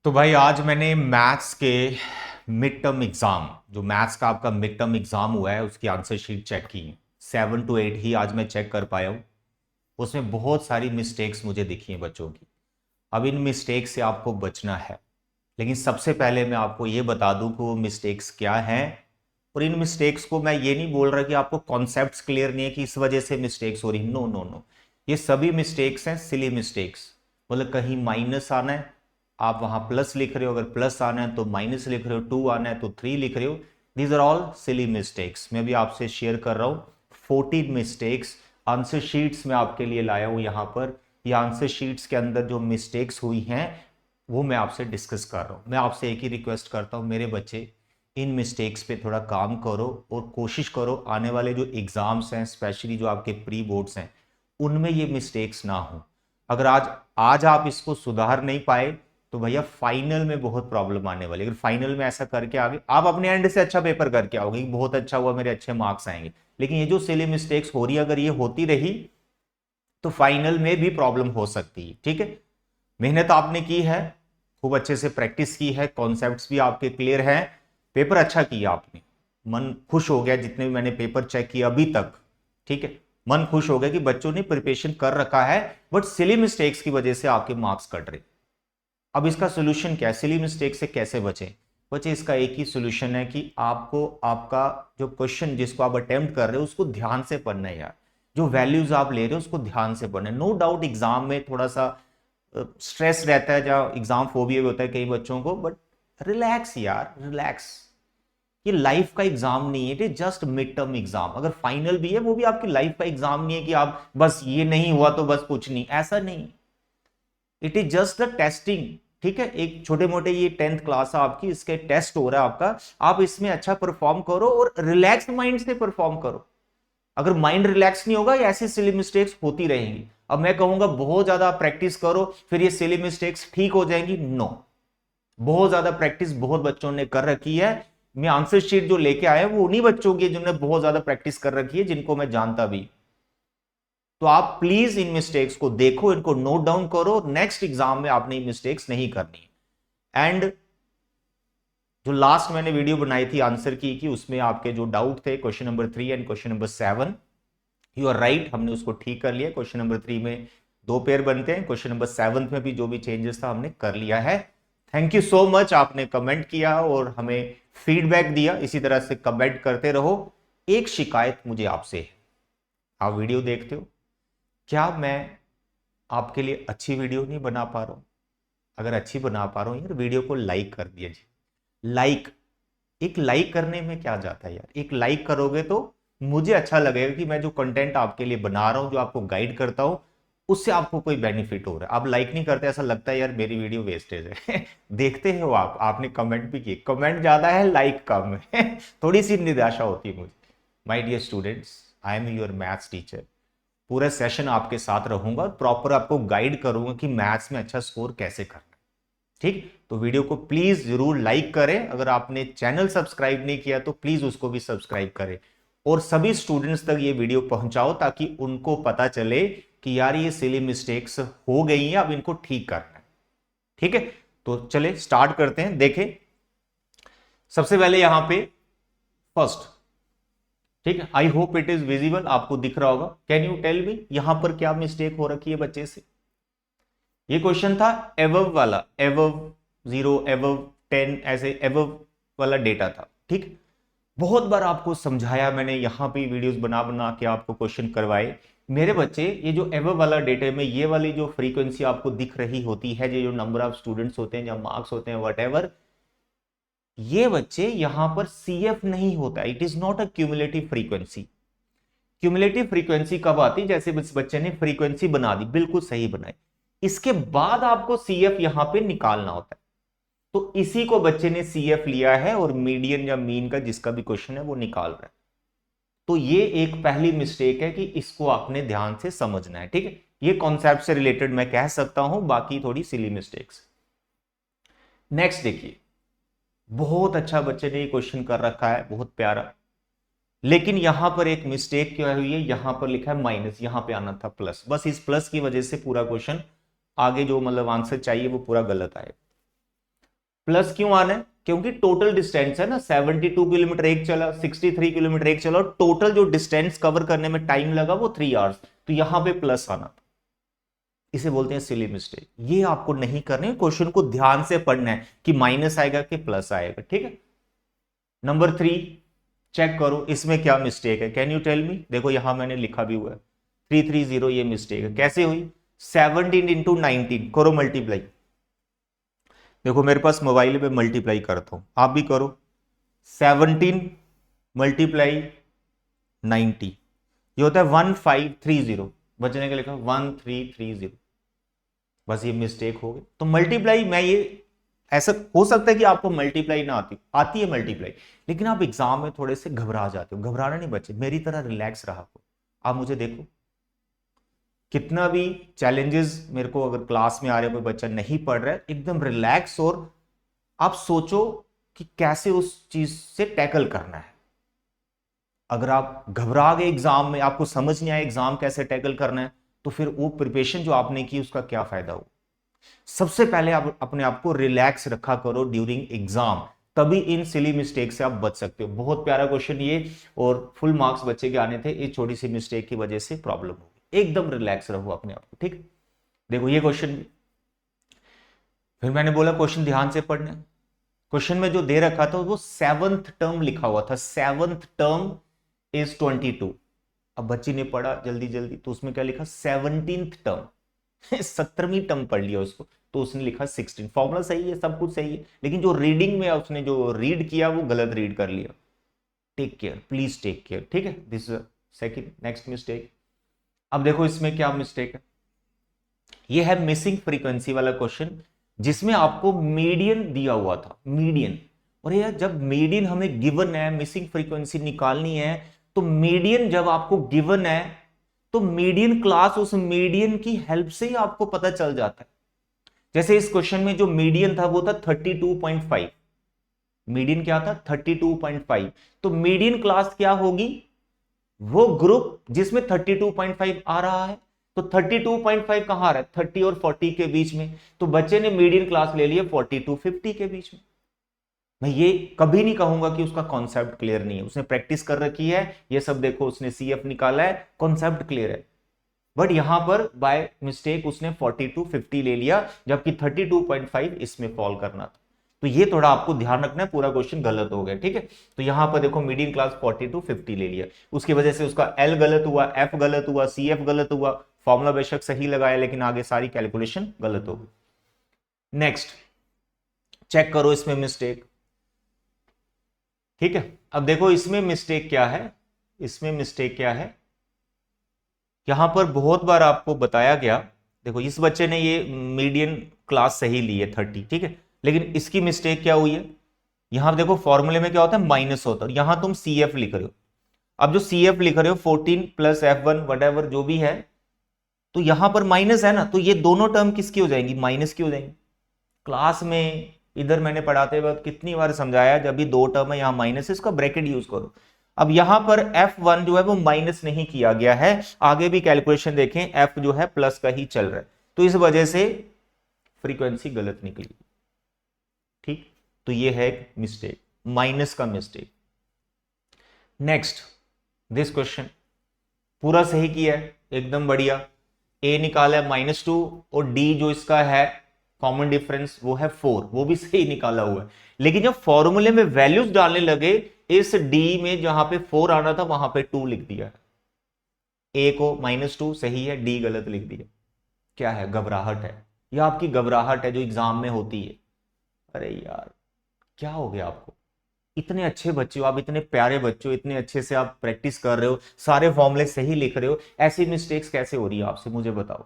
तो भाई आज मैंने मैथ्स के मिड टर्म एग्जाम जो मैथ्स का आपका मिड टर्म एग्जाम हुआ है उसकी आंसर शीट चेक की। 7 to 8 ही आज मैं चेक कर पाया हूँ। उसमें बहुत सारी मिस्टेक्स मुझे दिखी हैं बच्चों की। अब इन मिस्टेक्स से आपको बचना है, लेकिन सबसे पहले मैं आपको ये बता दूं कि वो मिस्टेक्स क्या हैं। और इन मिस्टेक्स को मैं ये नहीं बोल रहा कि आपको कॉन्सेप्ट्स क्लियर नहीं है कि इस वजह से मिस्टेक्स हो रही, नो नो नो। ये सभी मिस्टेक्स हैं सिली मिस्टेक्स। मतलब कहीं माइनस आना है, आप वहां प्लस लिख रहे हो, अगर प्लस आना है तो माइनस लिख रहे हो, 2 आना है तो 3 लिख रहे हो। These are all silly mistakes. मैं भी आपसे शेयर कर रहा हूं 14 मिस्टेक्स आंसर शीट्स में आपके लिए लाया हूं यहां पर। ये आंसर शीट्स के अंदर जो मिस्टेक्स हुई हैं वो मैं आपसे डिस्कस कर रहा हूं। मैं आपसे एक ही रिक्वेस्ट करता हूं, मेरे बच्चे इन मिस्टेक्स पे थोड़ा काम करो और कोशिश करो आने वाले जो एग्जाम्स हैं, स्पेशली जो आपके प्री बोर्ड्स हैं, उनमें ये मिस्टेक्स ना हो। अगर आज आज आप इसको सुधार नहीं पाए तो भैया फाइनल में बहुत प्रॉब्लम आने वाली। अगर फाइनल में ऐसा करके आगे आप अपने एंड से अच्छा पेपर करके आओगे, बहुत अच्छा हुआ, मेरे अच्छे मार्क्स आएंगे, लेकिन ये जो सिली मिस्टेक्स हो रही है अगर ये होती रही तो फाइनल में भी प्रॉब्लम हो सकती है। ठीक है, मेहनत आपने की है, खूब अच्छे से प्रैक्टिस की है, कॉन्सेप्ट्स भी आपके क्लियर हैं, पेपर अच्छा किया आपने, मन खुश हो गया जितने भी मैंने पेपर चेक किया अभी तक। ठीक है, मन खुश हो गया कि बच्चों ने प्रिपरेशन कर रखा है, बट सिली मिस्टेक्स की वजह से आपके मार्क्स कट रहे। अब इसका सोल्यूशन क्या है, सिली मिस्टेक से कैसे बचें? बच्चे इसका एक ही सोल्यूशन है कि आपको आपका जो क्वेश्चन जिसको आप अटेम्प्ट कर रहे हो उसको ध्यान से पढ़ना है यार। जो वैल्यूज आप ले रहे हो उसको ध्यान से पढ़ना है। नो डाउट एग्जाम में थोड़ा सा स्ट्रेस रहता है, जहाँ एग्जाम फोबिया भी होता है कई बच्चों को, बट रिलैक्स यार, रिलैक्स। ये लाइफ का एग्जाम नहीं है, it is just mid term exam. अगर फाइनल भी है वो भी आपकी लाइफ का एग्जाम नहीं है कि आप बस ये नहीं हुआ तो बस कुछ नहीं, ऐसा नहीं। It is just the testing. ठीक है, एक छोटे मोटे ये 10th क्लास है आपकी, इसके टेस्ट हो रहा है आपका, आप इसमें अच्छा परफॉर्म करो और रिलैक्स माइंड से परफॉर्म करो। अगर माइंड रिलैक्स नहीं होगा ये ऐसी सिली मिस्टेक्स होती रहेंगी। अब मैं कहूंगा बहुत ज्यादा प्रैक्टिस करो फिर ये सिली मिस्टेक्स ठीक हो जाएंगी, नो। बहुत ज्यादा प्रैक्टिस बहुत बच्चों ने कर रखी है। मैं आंसर शीट जो लेके आया वो उन्हीं बच्चों की जिन्होंने बहुत ज्यादा प्रैक्टिस कर रखी है, जिनको मैं जानता भी। तो आप प्लीज इन मिस्टेक्स को देखो, इनको नोट डाउन करो, नेक्स्ट एग्जाम में आपने मिस्टेक्स नहीं करनी। एंड जो लास्ट मैंने वीडियो बनाई थी आंसर की कि उसमें आपके जो डाउट थे question number 3 and question number 7, you are right, हमने उसको ठीक कर लिया। क्वेश्चन नंबर 3 में 2 पेयर बनते हैं, क्वेश्चन नंबर 7 में भी जो भी चेंजेस था हमने कर लिया है। थैंक यू सो मच, आपने कमेंट किया और हमें फीडबैक दिया, इसी तरह से कमेंट करते रहो। एक शिकायत मुझे आपसे है, आप वीडियो देखते हो, क्या मैं आपके लिए अच्छी वीडियो नहीं बना पा रहा हूं? अगर अच्छी बना पा रहा हूं यार, वीडियो को लाइक कर दिया जी। लाइक, एक लाइक करने में क्या जाता है यार, एक लाइक करोगे तो मुझे अच्छा लगेगा कि मैं जो कंटेंट आपके लिए बना रहा हूं, जो आपको गाइड करता हूं, उससे आपको कोई बेनिफिट हो रहा है। आप लाइक नहीं करते, ऐसा लगता है यार मेरी वीडियो वेस्टेज है। देखते हो आप, आपने कमेंट भी किए, कमेंट ज्यादा है लाइक कम है। थोड़ी सी निराशा होती है मुझे। My dear students, I am your maths teacher. पूरा सेशन आपके साथ रहूंगा और प्रॉपर आपको गाइड करूंगा कि मैथ्स में अच्छा स्कोर कैसे करना। ठीक, तो वीडियो को प्लीज जरूर लाइक करें। अगर आपने चैनल सब्सक्राइब नहीं किया तो प्लीज उसको भी सब्सक्राइब करें और सभी स्टूडेंट्स तक ये वीडियो पहुंचाओ ताकि उनको पता चले कि यार ये सिली मिस्टेक्स हो गई हैं, अब इनको ठीक करना है। ठीक है, तो चले स्टार्ट करते हैं। देखें सबसे पहले यहां पे फर्स्ट, ठीक है, I hope it is visible, आपको दिख रहा होगा। कैन यू टेल मी यहां पर क्या मिस्टेक हो रखी है बच्चे से? ये क्वेश्चन था एवव वाला, एवव 0, एवव 10, ऐसे एवव वाला डेटा था। ठीक, बहुत बार आपको समझाया मैंने, यहां पे वीडियोस बना बना के आपको क्वेश्चन करवाए। मेरे बच्चे ये जो एवव वाला डेटा में ये वाली जो फ्रीक्वेंसी आपको दिख रही होती है, जो नंबर ऑफ स्टूडेंट्स होते हैं या मार्क्स होते हैं वट, ये बच्चे यहां पर सीएफ नहीं होता, it is not a cumulative frequency. Cumulative frequency कब आती है? जैसे बच्चे ने फ्रीक्वेंसी बना दी, बिल्कुल सही बनाई, इसके बाद आपको सीएफ यहां पे निकालना होता है। तो इसी को बच्चे ने सीएफ लिया है और मीडियन या मीन का जिसका भी क्वेश्चन है वो निकाल रहा है। तो ये एक पहली मिस्टेक है कि इसको आपने ध्यान से समझना है। ठीक है, ये कॉन्सेप्ट से रिलेटेड मैं कह सकता हूं, बाकी थोड़ी सिली मिस्टेक्स। नेक्स्ट देखिए, बहुत अच्छा बच्चे ने ये क्वेश्चन कर रखा है, बहुत प्यारा, लेकिन यहां पर एक मिस्टेक क्या हुई है, यहां पर लिखा है माइनस, यहां पे आना था प्लस। बस इस प्लस की वजह से पूरा क्वेश्चन आगे जो मतलब आंसर चाहिए वो पूरा गलत आएगा। प्लस क्यों आना है? क्योंकि टोटल डिस्टेंस है ना, 72 किलोमीटर एक चला, 63 किलोमीटर एक चला, और टोटल जो डिस्टेंस कवर करने में टाइम लगा वो 3 आवर्स, तो यहां पे प्लस आना था। इसे बोलते हैं सिली मिस्टेक। ये आपको नहीं करने, क्वेश्चन को ध्यान से पढ़ना है कि माइनस आएगा कि प्लस आएगा, ठीक है। नंबर 3 चेक करो इसमें क्या मिस्टेक है, कैन यू टेल मी? देखो यहां मैंने लिखा भी हुआ है 330, ये मिस्टेक है। कैसे हुई? 17 इंटू 19 करो मल्टीप्लाई। देखो मेरे पास मोबाइल पे मल्टीप्लाई करता हूं, आप भी करो। 17 मल्टीप्लाई 90, ये होता है 1530, बचने का लिखा 1330, बस ये मिस्टेक हो गई। तो मल्टीप्लाई, मैं ये ऐसा हो सकता है कि आपको मल्टीप्लाई ना आती है मल्टीप्लाई, लेकिन आप एग्जाम में थोड़े से घबरा जाते हो। घबराना नहीं बच्चे, मेरी तरह रिलैक्स रहा करो। आप मुझे देखो, कितना भी चैलेंजेस मेरे को अगर क्लास में आ रहे, कोई बच्चा नहीं पढ़ रहा है, एकदम रिलैक्स, और आप सोचो कि कैसे उस चीज से टैकल करना है। अगर आप घबरा गए एग्जाम में, आपको समझ नहीं आया एग्जाम कैसे टैकल करना है, तो फिर वो प्रिपरेशन जो आपने की उसका क्या फायदा हो? सबसे पहले आप अपने आप को रिलैक्स रखा करो ड्यूरिंग एग्जाम, तभी इन सिली मिस्टेक से आप बच सकते हो। बहुत प्यारा क्वेश्चन ये, और फुल मार्क्स बच्चे के आने थे, ये छोटी सी मिस्टेक की वजह से प्रॉब्लम होगी। एकदम रिलैक्स रहो अपने आप को, ठीक। देखो ये क्वेश्चन, फिर मैंने बोला क्वेश्चन ध्यान से पढ़ना। क्वेश्चन में जो दे रखा था वो 7th टर्म लिखा हुआ था, 7th टर्म इज 22। अब बच्ची ने पढ़ा जल्दी जल्दी, तो उसमें क्या लिखा? 17th टर्म 17वीं टर्म पढ़ लिया उसको, तो उसने लिखा 16। फॉर्मूला सही है, सब कुछ सही है, लेकिन जो रीडिंग में उसने जो रीड किया वो गलत रीड कर लिया। Take care, please take care, ठीक है। This is second next mistake. अब देखो इसमें क्या मिस्टेक है, ये है मिसिंग फ्रीक्वेंसी वाला क्वेश्चन, जिसमें आपको मीडियन दिया हुआ था, मीडियन। और यार जब मीडियन हमें गिवन है, मिसिंग फ्रीक्वेंसी निकालनी है, तो मीडियन जब आपको गिवन है, तो मीडियन क्लास, उस मीडियन की हेल्प से ही आपको पता चल जाता है। जैसे इस क्वेश्चन में जो मीडियन था वो था 32.5, मीडियन क्या था? 32.5। तो मीडियन क्लास क्या होगी? वो ग्रुप जिसमें 32.5 आ रहा है। तो 32.5 कहां आ रहा है? 30 और 40 के बीच में। तो बच्चे ने मीडियन क्लास ले लिया 40 to 50 के बीच में। मैं ये कभी नहीं कहूंगा कि उसका कॉन्सेप्ट क्लियर नहीं है, उसने प्रैक्टिस कर रखी है, ये सब देखो उसने सीएफ निकाला है, कॉन्सेप्ट क्लियर है। बट यहां पर बाय मिस्टेक उसने 40 to 50 ले लिया, जबकि 32.5 इसमें फॉल करना था। तो ये थोड़ा आपको ध्यान रखना है, पूरा क्वेश्चन गलत हो गया, ठीक है। तो यहां पर देखो मीडियन क्लास 40 to 50 ले लिया, उसकी वजह से उसका एल गलत हुआ, एफ गलत हुआ, सीएफ गलत हुआ। फॉर्मूला बेशक सही लगाया, लेकिन आगे सारी कैलकुलेशन गलत हो गई। नेक्स्ट चेक करो इसमें मिस्टेक, ठीक है। अब देखो इसमें मिस्टेक क्या है, इसमें मिस्टेक क्या है, यहां पर बहुत बार आपको बताया गया। देखो इस बच्चे ने ये मीडियन क्लास सही ली है 30, ठीक है, लेकिन इसकी मिस्टेक क्या हुई है? यहां देखो फॉर्मूले में क्या होता है? माइनस होता है, और यहां तुम सी एफ लिख रहे हो। अब जो सी एफ लिख रहे हो 14 प्लस F1 वट जो भी है, तो यहां पर माइनस है ना, तो ये दोनों टर्म किसकी हो जाएंगी? माइनस की हो जाएंगी। क्लास में इधर मैंने पढ़ाते वक्त कितनी बार समझाया, जब भी दो टर्म है यहां माइनस है, इसका ब्रैकेट यूज करो। अब यहां पर F1 जो है वो माइनस नहीं किया गया है, आगे भी कैलकुलेशन देखें F जो है प्लस का ही चल रहा है, तो इस वजह से फ्रीक्वेंसी गलत निकली, ठीक। तो ये है मिस्टेक, माइनस का मिस्टेक। नेक्स्ट दिस क्वेश्चन पूरा सही किया है, एकदम बढ़िया। ए निकाला है -2, और डी जो इसका है कॉमन डिफरेंस वो है 4, वो भी सही निकाला हुआ है। लेकिन जब फॉर्मूले में वैल्यूज डालने लगे, इस डी में जहां पे 4 आना था वहां पे 2 लिख दिया है। ए को -2 सही है, डी गलत लिख दिया। क्या है? घबराहट है, यह आपकी घबराहट है जो एग्जाम में होती है। अरे यार क्या हो गया आपको? इतने अच्छे बच्चे हो आप, इतने प्यारे बच्चे हो, इतने अच्छे से आप प्रैक्टिस कर रहे हो, सारे फॉर्मूले सही लिख रहे हो, ऐसी मिस्टेक्स कैसे हो रही है आपसे? मुझे बताओ।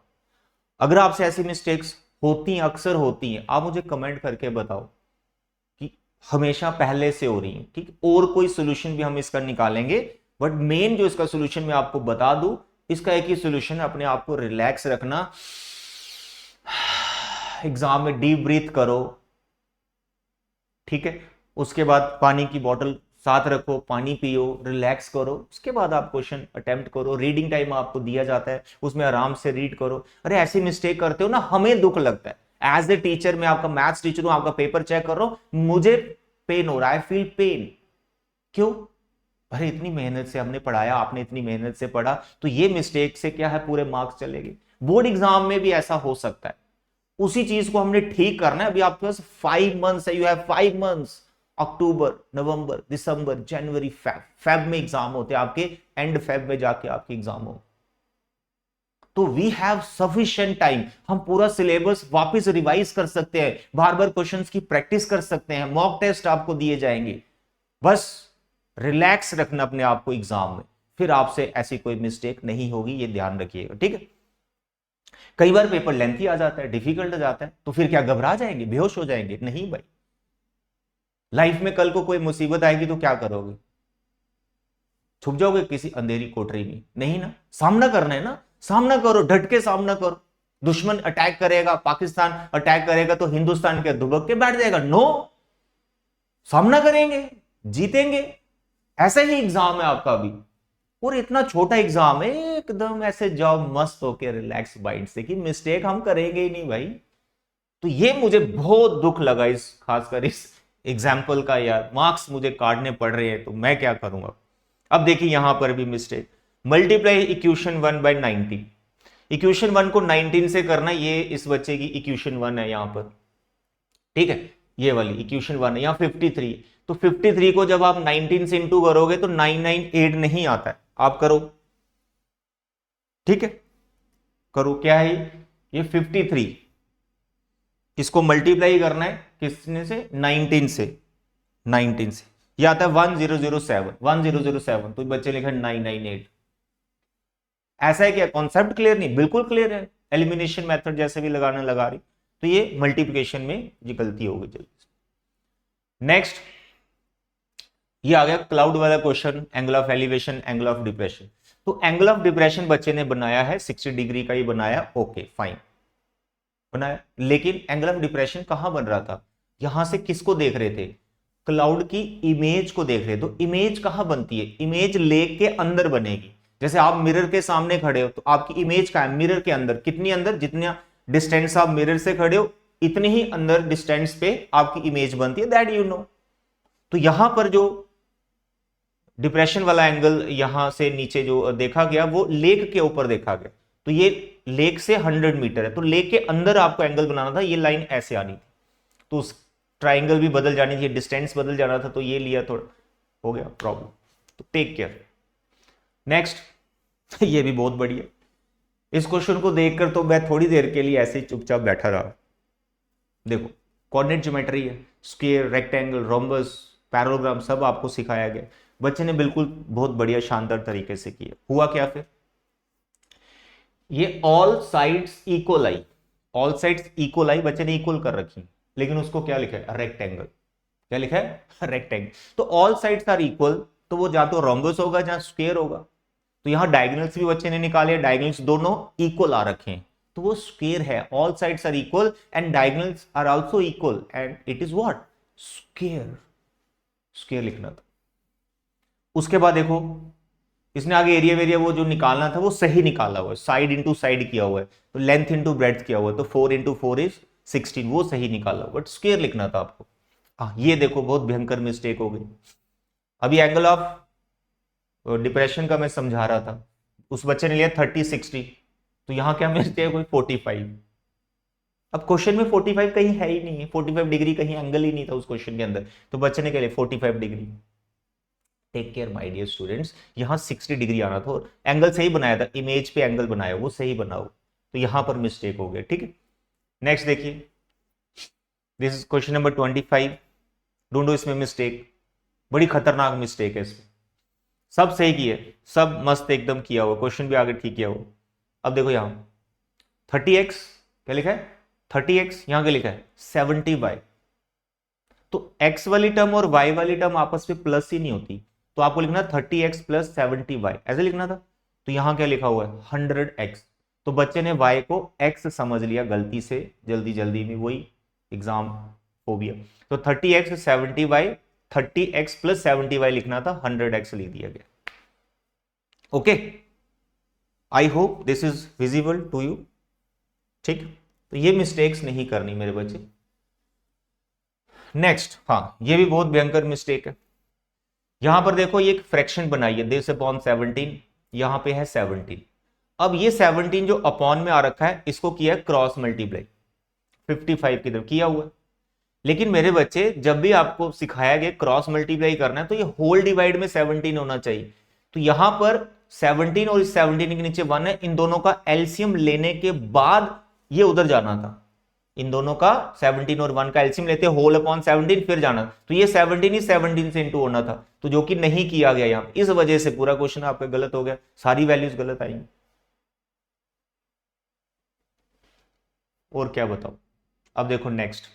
अगर आपसे ऐसी मिस्टेक्स होती हैं, अक्सर होती हैं, आप मुझे कमेंट करके बताओ कि हमेशा पहले से हो रही हैं, ठीक। और कोई सोल्यूशन भी हम इसका निकालेंगे, बट मेन जो इसका सोल्यूशन मैं आपको बता दूं, इसका एक ही सोल्यूशन है, अपने आप को रिलैक्स रखना, एग्जाम में डीप ब्रीथ करो, ठीक है। उसके बाद पानी की बोतल साथ रखो, पानी पियो, रिलैक्स करो, उसके बाद आप क्वेश्चन अटेम्प्ट करो। रीडिंग टाइम आपको दिया जाता है, उसमें आराम से रीड करो। अरे ऐसी मिस्टेक करते हो ना, हमें दुख लगता है, एज ए टीचर, मैं आपका मैथ्स टीचर हूं, आपका पेपर चेक कर रहा हूं, मुझे पेन हो रहा है, आई फील पेन। क्यों? अरे इतनी मेहनत से हमने पढ़ाया, आपने इतनी मेहनत से पढ़ा, तो ये मिस्टेक से क्या है, पूरे मार्क्स चलेंगे। बोर्ड एग्जाम में भी ऐसा हो सकता है। उसी चीज को हमने ठीक करना है। अभी आपके पास 5 मंथ्स है, you have 5 months, October, November, December, January, Feb में एग्जाम होते हैं आपके, एंड फेब में जाके आपके एग्जाम हो। तो वी हैव सफिशिएंट टाइम, हम पूरा सिलेबस वापस रिवाइज कर सकते हैं, बार बार क्वेश्चंस की प्रैक्टिस कर सकते हैं, मॉक टेस्ट आपको दिए जाएंगे। बस रिलैक्स रखना अपने आप को एग्जाम में, फिर आपसे ऐसी कोई मिस्टेक नहीं होगी, ये ध्यान रखिएगा, ठीक है। कई बार पेपर लेंथी आ जाता है, डिफिकल्ट आ जाता है, तो फिर क्या घबरा जाएंगे, बेहोश हो जाएंगे? नहीं भाई। लाइफ में कल को कोई मुसीबत आएगी तो क्या करोगे? छुप जाओगे किसी अंधेरी कोठरी में? नहीं ना, सामना करना है ना, सामना करो, डट के सामना करो। दुश्मन अटैक करेगा, पाकिस्तान अटैक करेगा, तो हिंदुस्तान के दुबक के बैठ जाएगा? नो, सामना करेंगे, जीतेंगे। ऐसा ही एग्जाम है आपका भी, और इतना छोटा एग्जाम है, एकदम ऐसे जाओ मस्त होके रिलैक्स माइंड से, कि मिस्टेक हम करेंगे ही नहीं भाई। तो ये मुझे बहुत दुख लगा इस, खासकर इस एग्जाम्पल का, यार मार्क्स मुझे काटने पड़ रहे हैं, तो मैं क्या करूंगा। अब देखिए यहां पर भी mistake, multiply equation 1 by 19। Equation 1 को 19 से करना, ये इस बच्चे की इक्वेशन 1 है यहां पर, ठीक है, ये वाली इक्वेशन 1 है, यहां 53। तो 53 को जब आप 19 से इंटू करोगे तो 998 नहीं आता है, आप करो, ठीक है, करो, क्या है ये 53, इसको मल्टीप्लाई करना है किसने से, 19 से, 19 से, ये आता है 1007, 1007, तो बच्चे लिखे 998। ऐसा है क्या, कॉन्सेप्ट क्लियर नहीं? बिल्कुल क्लियर है, एलिमिनेशन मेथड जैसे भी लगाने लगा रही, तो ये मल्टीप्लिकेशन में ये गलती हो गई जल्दी से। नेक्स्ट, ये आ गया क्लाउड वाला question, angle of elevation, angle of depression. तो एंगल ऑफ डिप्रेशन बच्चे ने बनाया है 60 डिग्री का ही बनाया, ओके फाइन बनाया, लेकिन एंगल ऑफ डिप्रेशन कहां बन रहा था, यहां से किसको देख रहे थे, क्लाउड की इमेज को देख रहे। तो इमेज कहां बनती है, इमेज लेक के अंदर बनेगी। जैसे आप मिरर के सामने खड़े हो, तो आपकी इमेज का है मिरर के अंदर, कितनी अंदर, जितना डिस्टेंस आप मिरर से खड़े हो इतने ही अंदर डिस्टेंस पे आपकी इमेज बनती है, दैट यू नो। तो यहां पर जो डिप्रेशन वाला एंगल यहां से नीचे जो देखा गया, वो लेक के ऊपर देखा गया। तो ये लेक से 100 मीटर है, तो लेक के अंदर आपको एंगल बनाना था, ये लाइन ऐसे आनी थी, तो उस ट्राइंगल भी बदल जानी थी, डिस्टेंस बदल जाना था, तो ये लिया, थोड़ा हो गया प्रॉब्लम। तो टेक केयर। नेक्स्ट, ये भी बहुत बढ़िया, इस क्वेश्चन को देखकर तो मैं थोड़ी देर के लिए ऐसे ही चुपचाप बैठा रहा। देखो कोऑर्डिनेट ज्योमेट्री है, स्क्वायर, रेक्टेंगल, रोम्बस, पैरेललोग्राम सब आपको सिखाया गया, बच्चे ने बिल्कुल बहुत बढ़िया शानदार तरीके से किया। हुआ क्या फिर, ये ऑल साइड्स इक्वल आई, ऑल साइड्स इक्वल आई बच्चे ने इक्वल कर रखी, लेकिन उसको क्या लिखा है, रेक्टेंगल। क्या लिखा है, रेक्टेंगल। तो ऑल साइड्स आर इक्वल, तो वो या तो रोम्बस होगा या स्क्वायर होगा। तो यहां डायगोनल्स भी बच्चे ने निकाले, डायगोनल्स दोनों इक्वल आ रखे हैं, तो वो स्क्वायर है। All sides are equal and diagonals are also equal and it is what, square. Square लिखना था। उसके बाद देखो, इसने आगे एरिया वेरिया वो जो निकालना था वो सही निकाला हुआ है, साइड इंटू साइड किया हुआ है, तो लेंथ इंटू ब्रेड्थ किया हुआ है, तो 4 इंटू 4 इज 16, वो सही निकाला हुआ, बट स्क्वायर लिखना था आपको। ये देखो बहुत भयंकर मिस्टेक हो गई। अभी एंगल ऑफ डिप्रेशन का मैं समझा रहा था, उस बच्चे ने लिया 30-60, तो यहां क्या मिलते हैं, कोई 45। अब क्वेश्चन में 45 कहीं है ही नहीं है, 45 डिग्री कहीं एंगल ही नहीं था उस क्वेश्चन के अंदर, तो बच्चे ने क्या लिया 45 degree. Take care my dear students, यहां 60 डिग्री आना था, और एंगल सही बनाया था, इमेज पे एंगल बनाया वो सही बनाओ, तो यहां पर मिस्टेक हो गया, ठीक है। नेक्स्ट देखिए, दिस इज क्वेश्चन नंबर 25, ढूंढो इसमें मिस्टेक, बड़ी खतरनाक मिस्टेक है इसमें। सब सही किए, सब मस्त एकदम किया हुआ, क्वेश्चन भी आगे ठीक किया हुआ। अब देखो यहां 30x क्या लिखा है, 30x, यहां क्या लिखा है 70y। तो x वाली टर्म और y वाली टर्म आपस में प्लस ही नहीं होती, तो आपको लिखना 30x प्लस 70y, ऐसे लिखना था। तो यहां क्या लिखा हुआ है 100x, तो बच्चे ने y को x समझ लिया गलती से, जल्दी जल्दी में, वही एग्जाम फोबिया। तो 30x 70y, 30x plus 70y लिखना था, 100x लिख दिया गया। Okay, I hope this is visible to you, ठीक। तो ये मिस्टेक्स नहीं करनी मेरे बच्चे। नेक्स्ट, हाँ ये भी बहुत भयंकर मिस्टेक है। यहां पर देखो ये एक फ्रैक्शन बनाई है, दिस अपॉन 17, यहां पे है 17। अब ये 17 जो अपॉन में आ रखा है इसको किया है क्रॉस मल्टीप्लाई 55 की तरफ किया हुआ है। लेकिन मेरे बच्चे जब भी आपको सिखाया गया क्रॉस मल्टीप्लाई करना है तो ये होल डिवाइड में 17 होना चाहिए। तो यहां पर 17 और इस 17 के नीचे 1 है, इन दोनों का एलसीएम लेने के बाद ये उधर जाना था। इन दोनों का 17 और 1 का एलसीएम लेते होल अपॉन 17 फिर जाना, तो ये 17 ही 17 से इंटू होना था, तो जो कि नहीं किया गया यहां, इस वजह से पूरा क्वेश्चन आपका गलत हो गया, सारी वैल्यूज गलत आई। और क्या बताओ। अब देखो नेक्स्ट,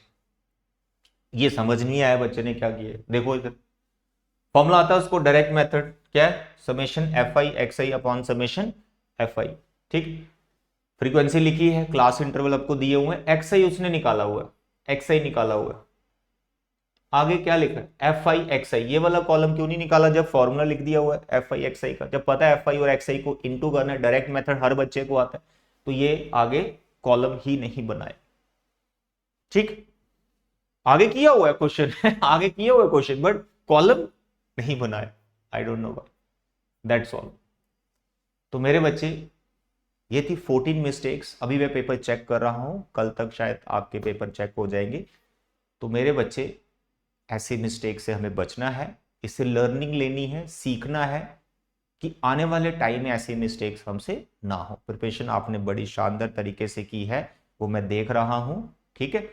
ये समझ नहीं आया बच्चे ने क्या किया, देखो इधर फॉर्मूला आता है उसको डायरेक्ट मेथड, क्या है, summation F I x I upon summation F I. ठीक, फ्रीक्वेंसी लिखी है, क्लास इंटरवल आपको दिए हुए हैं, एक्स आई उसने निकाला हुआ है, एक्स आई निकाला हुआ है। आगे क्या लिखा है, एफ आई एक्स आई, ये वाला कॉलम क्यों नहीं निकाला जब फॉर्मूला लिख दिया हुआ है एफ आई एक्स आई का, जब पता है एफ आई और एक्स आई को इंटू करना है, डायरेक्ट मेथड हर बच्चे को आता है, तो ये आगे कॉलम ही नहीं बनाए। ठीक, आगे किया हुआ है क्वेश्चन आगे किया हुआ है क्वेश्चन बट कॉलम नहीं बनाए, I don't know why, that's all. तो मेरे बच्चे ये थी 14 मिस्टेक्स, अभी मैं पेपर चेक कर रहा हूं, कल तक शायद आपके पेपर चेक हो जाएंगे। तो मेरे बच्चे ऐसे मिस्टेक से हमें बचना है, इससे लर्निंग लेनी है, सीखना है कि आने वाले टाइम में ऐसे मिस्टेक्स हमसे ना हो। प्रिपरेशन आपने बड़ी शानदार तरीके से की है, वो मैं देख रहा हूं, ठीक है।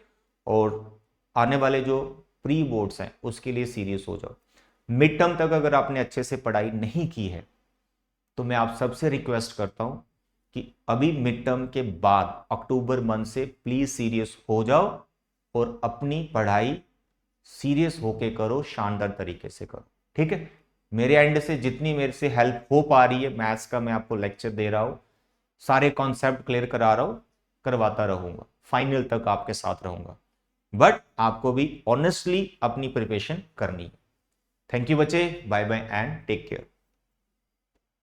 और आने वाले जो प्री बोर्ड्स हैं उसके लिए सीरियस हो जाओ। मिड टर्म तक अगर आपने अच्छे से पढ़ाई नहीं की है तो मैं आप सबसे रिक्वेस्ट करता हूं कि अभी मिड टर्म के बाद अक्टूबर मंथ से प्लीज सीरियस हो जाओ और अपनी पढ़ाई सीरियस होके करो, शानदार तरीके से करो, ठीक है। मेरे एंड से जितनी मेरे से हेल्प हो पा रही है, मैथ्स का मैं आपको लेक्चर दे रहा हूं, सारे कॉन्सेप्ट क्लियर करा रहा हूं, करवाता रहूंगा, फाइनल तक आपके साथ रहूंगा, बट आपको भी ऑनेस्टली अपनी प्रिपरेशन करनी है। थैंक यू बच्चे, bye bye and take care.